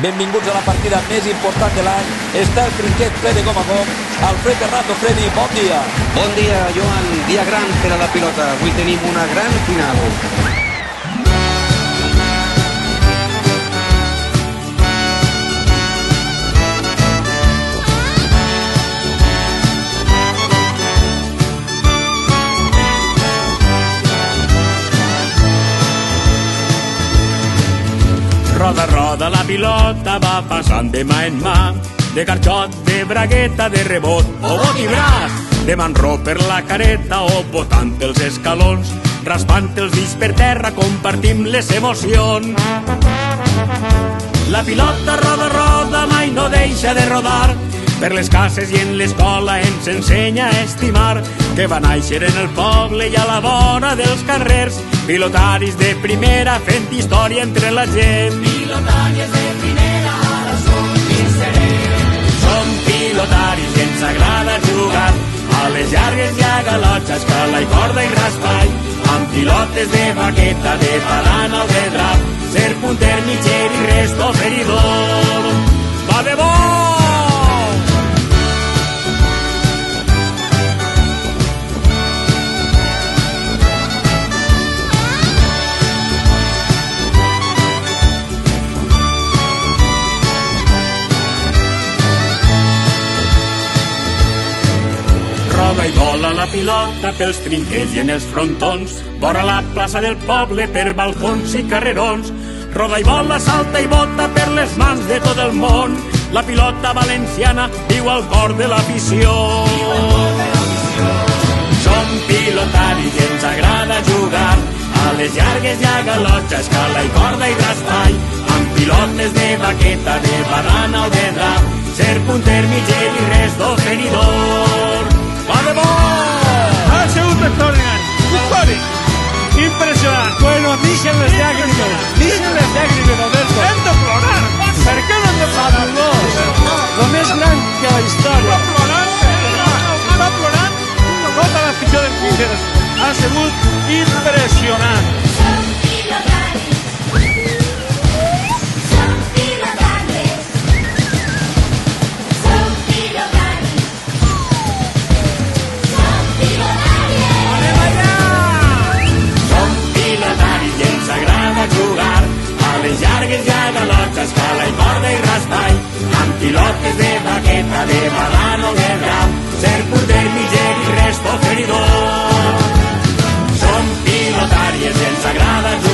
Benvinguts a la partida més important de l'any. Està el trinquet ple de gom a gom. Alfred Hernando, Freddy, bon dia. Bon dia, Joan. Dia gran per a la pilota. Avui tenim una gran final. Roda, roda, la pilota va passant de mà en mà, de carxot, de bragueta, de rebot o bot i braç, de manró per la careta o botant els escalons, raspant els dits per terra, compartim les emocions. La pilota roda, roda, mai no deixa de rodar, per les cases i en l'escola ens ensenya a estimar, que va néixer en el poble i a la vora dels carrers, pilotaris de primera fent història entre la gent. Pilotaris de primera, ara som i serem. Som pilotaris i ens agrada jugar a les llargues i a galotxa, escala i corda i raspall, amb pilotes de baqueta, de barana o de drap, ser punter, mitger i resto feridor. Va de bo! Roda i vola la pilota pels trinquets i en els frontons, vora la plaça del poble per balcons i carrerons. Roda i vola, salta i bota per les mans de tot el món. La pilota valenciana viu al cor de l'afició. Som pilotaris i ens agrada jugar a les llargues i a galotxa, escala i corda i raspall, amb pilotes de baqueta, de barana o de drap, ser punter, mitger i resto feridor. Va de bo! Ha sigut extraordinari, històric, impressionant. Bueno, deixen les llàgrimes, Alberto. Hem de plorar. Per què no hem de fabulós? Lo més gran que la història. Està plorant tota l'afició del Figueres. Ha sigut impressionant. Som pilotaris. Som pilotaris. Som pilotaris. Som pilotaris. Som pilotaris i ens agrada jugar a les llargues i a galotxa, escala i corda i raspall, amb pilotes de baqueta, de barana o de drap, ser punter, mitger i resto feridor. Som pilotaris i ens agrada jugar